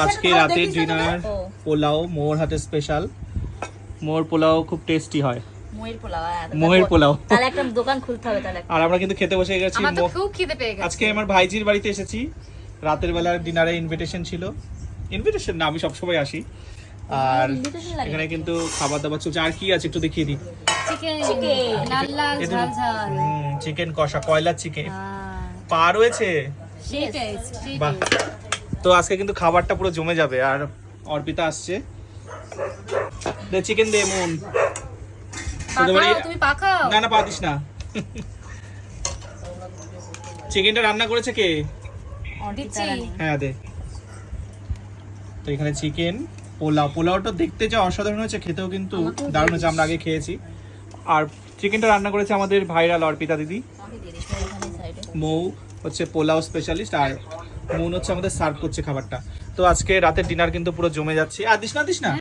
আজকে রাতের ডিনার পোলাও, মোর হাতে স্পেশাল মোর পোলাও, খুব টেস্টি হয়। মোহের পোলাও, তাহলে একটা দোকান খুলতে হবে তাহলে। আর আমরা কিন্তু খেতে বসে গেছি। আমার তো খুব খিদে পেয়ে গেছে। আজকে আমার ভাইজির বাড়িতে এসেছি, রাতের বেলার ডিনারে ইনভিটেশন ছিল। ইনভিটেশন না, আমি সবসময় আসি। আর এখানে কিন্তু খাবার দাবার চলছে। আর কি আছে একটু দেখিয়ে দিই। লাল লাল ঝাল ঝাল চিকেন কষা, কয়লার চিকেন পা রয়েছে। বাহ, তো আজকে কিন্তু খাবারটা পুরো জমে যাবে। আর অর্পিতা আসছে, দে চিকেন দে মন। তুমি পাখাও না না, পা দিস না। চিকেনটা রান্না করেছে কে? হ্যাঁ দে। তো এখানে চিকেন, পোলাও, পোলাওটা দেখতে যা অসাধারণ হয়েছে, খেতেও কিন্তু দারুণ হয়েছে। আমরা আগে খেয়েছি। আর চিকেনটা রান্না করেছে আমাদের ভাইরাল অর্পিতা দিদি। মৌ হচ্ছে পোলাও স্পেশালিস্ট, আর মুন হচ্ছে আমাদের সার্ভ করছে খাবারটা। তো আজকে রাতের ডিনার কিন্তু পুরো জমে যাচ্ছে। আর দিস না